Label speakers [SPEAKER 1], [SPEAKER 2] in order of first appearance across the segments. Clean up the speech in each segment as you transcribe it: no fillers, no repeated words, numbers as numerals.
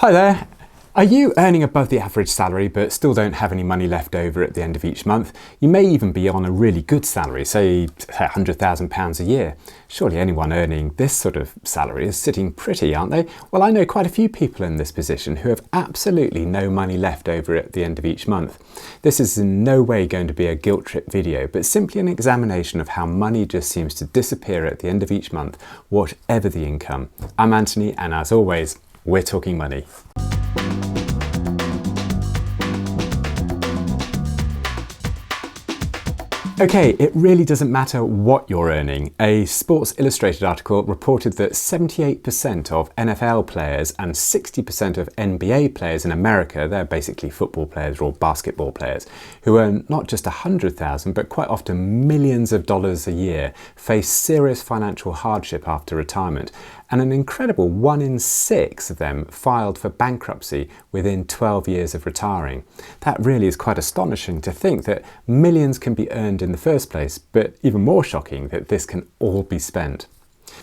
[SPEAKER 1] Hi there. Are you earning above the average salary but still don't have any money left over at the end of each month? You may even be on a really good salary, say £100,000 a year. Surely anyone earning this sort of salary is sitting pretty, aren't they? Well, I know quite a few people in this position who have absolutely no money left over at the end of each month. This is in no way going to be a guilt trip video, but simply an examination of how money just seems to disappear at the end of each month, whatever the income. I'm Anthony, and as always, we're talking money. Okay, it really doesn't matter what you're earning. A Sports Illustrated article reported that 78% of NFL players and 60% of NBA players in America, they're basically football players or basketball players, who earn not just $100,000 but quite often millions of dollars a year, face serious financial hardship after retirement. And an incredible 1 in 6 of them filed for bankruptcy within 12 years of retiring. That really is quite astonishing to think that millions can be earned in the first place, but even more shocking that this can all be spent.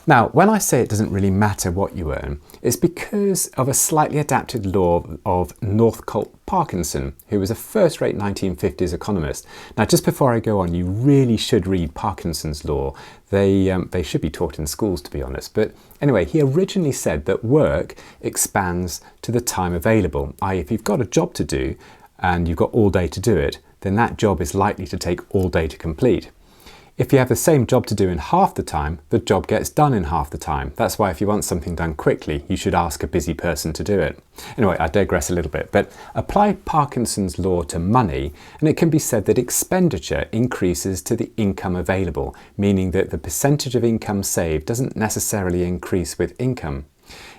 [SPEAKER 1] Now, when I say it doesn't really matter what you earn, it's because of a slightly adapted law of Northcote Parkinson, who was a first-rate 1950s economist. Now, just before I go on, you really should read Parkinsons Law. They should be taught in schools, to be honest. But anyway, he originally said that work expands to the time available, i.e. if you've got a job to do and you've got all day to do it, then that job is likely to take all day to complete. If you have the same job to do in half the time, the job gets done in half the time. That's why if you want something done quickly, you should ask a busy person to do it. Anyway, I digress a little bit, but apply Parkinson's law to money, and it can be said that expenditure increases to the income available, meaning that the percentage of income saved doesn't necessarily increase with income.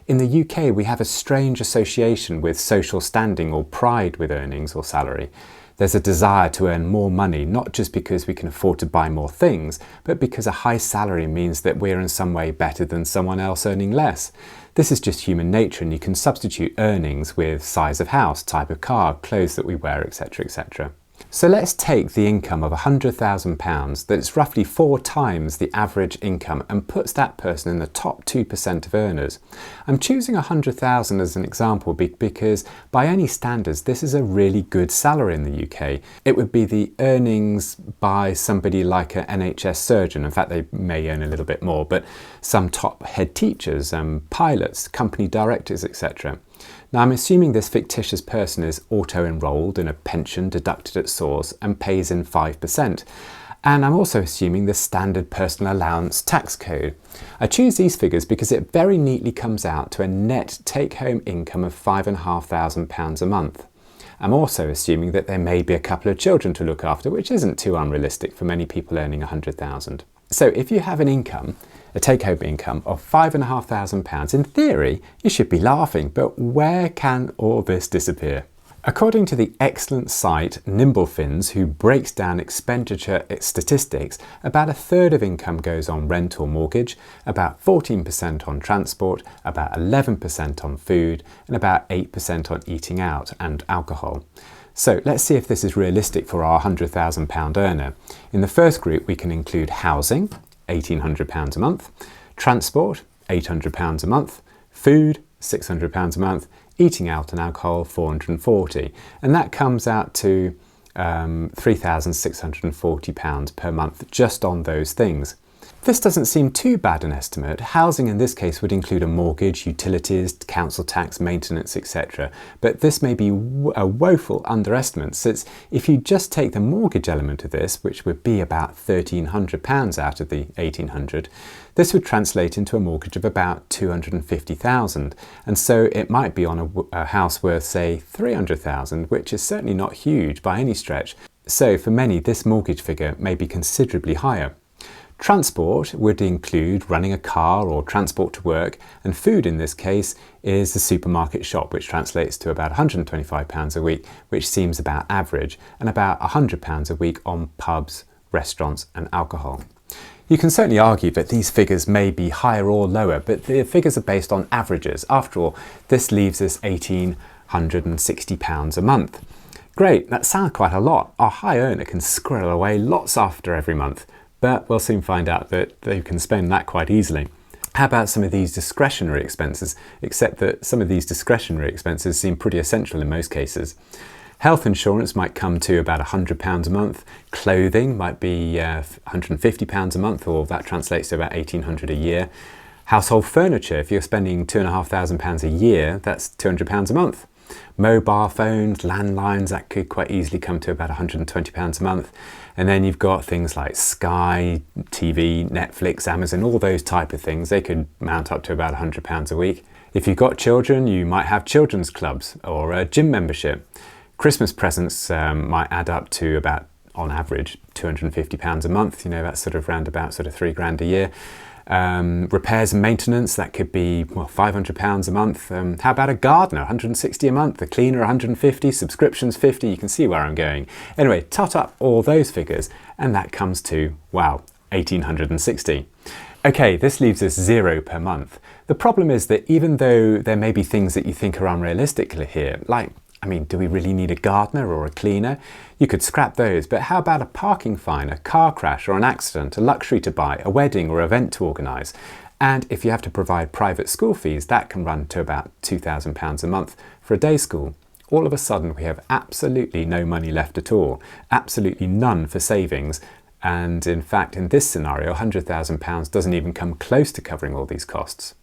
[SPEAKER 1] In the UK, we have a strange association with social standing or pride with earnings or salary. There's a desire to earn more money, not just because we can afford to buy more things, but because a high salary means that we're in some way better than someone else earning less. This is just human nature, and you can substitute earnings with size of house, type of car, clothes that we wear, etc., etc. So let's take the income of £100,000 that's roughly 4 times the average income and puts that person in the top 2% of earners. I'm choosing £100,000 as an example because by any standards this is a really good salary in the UK. It would be the earnings by somebody like an NHS surgeon. In fact, they may earn a little bit more, but some top head teachers, pilots, company directors, etc. Now, I'm assuming this fictitious person is auto-enrolled in a pension deducted at source and pays in 5%. And I'm also assuming the standard personal allowance tax code. I choose these figures because it very neatly comes out to a net take-home income of £5,500 a month. I'm also assuming that there may be a couple of children to look after, which isn't too unrealistic for many people earning £100,000. So if you have an income, a take-home income of £5,500, in theory, you should be laughing, but where can all this disappear? According to the excellent site Nimblefins, who breaks down expenditure statistics, about 1/3 of income goes on rent or mortgage, about 14% on transport, about 11% on food, and about 8% on eating out and alcohol. So let's see if this is realistic for our £100,000 earner. In the first group, we can include housing, £1,800 a month, transport, £800 a month, food, £600 a month, eating out and alcohol, £440, and that comes out to £3,640 per month just on those things. This doesn't seem too bad an estimate. Housing in this case would include a mortgage, utilities, council tax, maintenance, etc. But this may be a woeful underestimate, since if you just take the mortgage element of this, which would be about £1,300 out of the £1,800, this would translate into a mortgage of about £250,000. And so it might be on a house worth, say, £300,000, which is certainly not huge by any stretch. So for many, this mortgage figure may be considerably higher. Transport would include running a car or transport to work, and food in this case is the supermarket shop, which translates to about £125 a week, which seems about average, and about £100 a week on pubs, restaurants and alcohol. You can certainly argue that these figures may be higher or lower, but the figures are based on averages. After all, this leaves us £1,860 a month. Great, that sounds quite a lot. Our high earner can squirrel away lots after every month. But we'll soon find out that they can spend that quite easily. How about some of these discretionary expenses, except that some of these discretionary expenses seem pretty essential in most cases. Health insurance might come to about £100 a month. Clothing might be £150 a month, or that translates to about £1,800 a year. Household furniture, if you're spending £2,500 a year, that's £200 a month. Mobile phones, landlines, that could quite easily come to about £120 a month. And then you've got things like Sky, TV, Netflix, Amazon, all those type of things. They could mount up to about £100 a week. If you've got children, you might have children's clubs or a gym membership. Christmas presents might add up to about, on average, £250 a month. You know, that's sort of round about sort of £3 a year. Repairs and maintenance, that could be, well, £500 a month. How about a gardener, £160 a month, a cleaner, £150, subscriptions £50, you can see where I'm going. Anyway, tot up all those figures and that comes to, wow, £1,860. Okay, this leaves us £0 per month. The problem is that even though there may be things that you think are unrealistic here, like, I mean, do we really need a gardener or a cleaner? You could scrap those, but how about a parking fine, a car crash or an accident, a luxury to buy, a wedding or event to organise? And if you have to provide private school fees, that can run to about £2,000 a month for a day school. All of a sudden, we have absolutely no money left at all, absolutely none for savings. And in fact, in this scenario, £100,000 doesn't even come close to covering all these costs.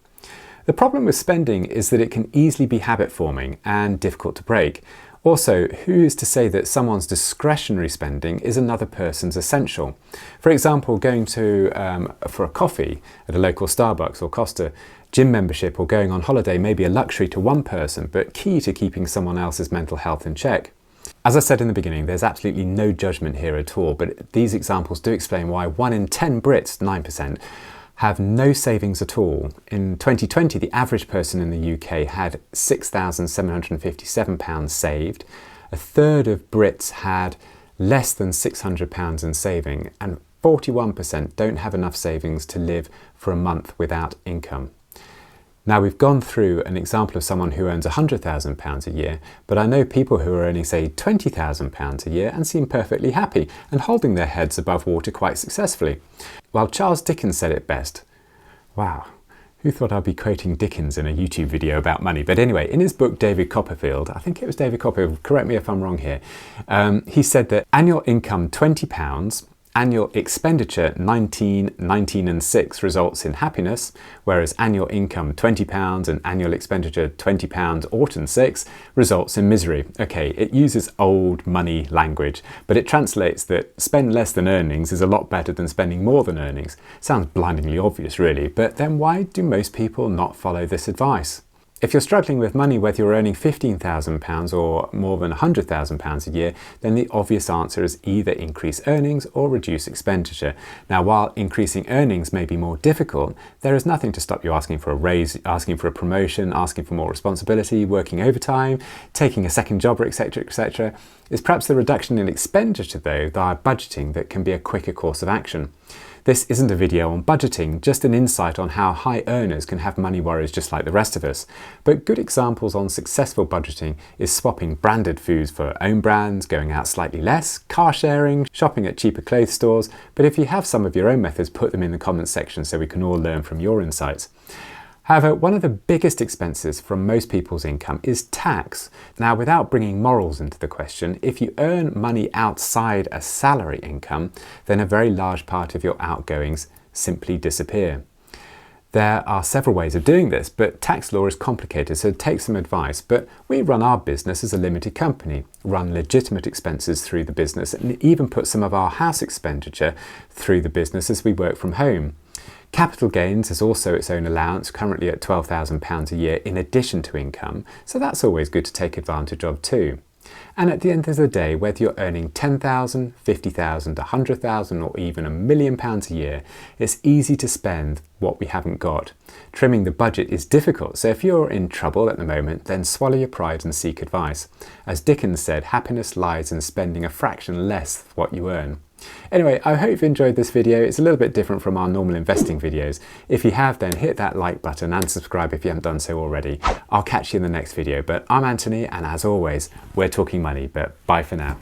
[SPEAKER 1] The problem with spending is that it can easily be habit-forming and difficult to break. Also, who is to say that someone's discretionary spending is another person's essential? For example, going to for a coffee at a local Starbucks or Costa, gym membership or going on holiday may be a luxury to one person, but key to keeping someone else's mental health in check. As I said in the beginning, there's absolutely no judgment here at all, but these examples do explain why 1 in 10 Brits, 9%, have no savings at all. In 2020, the average person in the UK had £6,757 saved. A third of Brits had less than £600 in saving, and 41% don't have enough savings to live for a month without income. Now, we've gone through an example of someone who earns £100,000 a year, but I know people who are earning, say, £20,000 a year and seem perfectly happy and holding their heads above water quite successfully. Well, Charles Dickens said it best. Wow, who thought I'd be quoting Dickens in a YouTube video about money? But anyway, in his book, David Copperfield, I think it was David Copperfield, correct me if I'm wrong here, he said that annual income £20, annual expenditure 19, 19 and 6 results in happiness, whereas annual income £20 and annual expenditure £20 or 6 results in misery. Okay, it uses old money language, but it translates that spend less than earnings is a lot better than spending more than earnings. Sounds blindingly obvious really, but then why do most people not follow this advice? If you're struggling with money, whether you're earning £15,000 or more than £100,000 a year, then the obvious answer is either increase earnings or reduce expenditure. Now, while increasing earnings may be more difficult, there is nothing to stop you asking for a raise, asking for a promotion, asking for more responsibility, working overtime, taking a second job, etc., etc. It's perhaps the reduction in expenditure, though, via budgeting that can be a quicker course of action. This isn't a video on budgeting, just an insight on how high earners can have money worries just like the rest of us. But good examples on successful budgeting is swapping branded foods for own brands, going out slightly less, car sharing, shopping at cheaper clothes stores. But if you have some of your own methods, put them in the comments section so we can all learn from your insights. However, one of the biggest expenses from most people's income is tax. Now, without bringing morals into the question, if you earn money outside a salary income, then a very large part of your outgoings simply disappear. There are several ways of doing this, but tax law is complicated, so take some advice. But we run our business as a limited company, run legitimate expenses through the business, and even put some of our house expenditure through the business as we work from home. Capital gains has also its own allowance, currently at £12,000 a year in addition to income, so that's always good to take advantage of too. And at the end of the day, whether you're earning £10,000, £50,000, £100,000 or even £1 million a year, it's easy to spend what we haven't got. Trimming the budget is difficult, so if you're in trouble at the moment, then swallow your pride and seek advice. As Dickens said, happiness lies in spending a fraction less of what you earn. Anyway, I hope you enjoyed this video. It's a little bit different from our normal investing videos. If you have, then hit that like button and subscribe if you haven't done so already. I'll catch you in the next video, but I'm Anthony, and as always, we're talking money, but bye for now.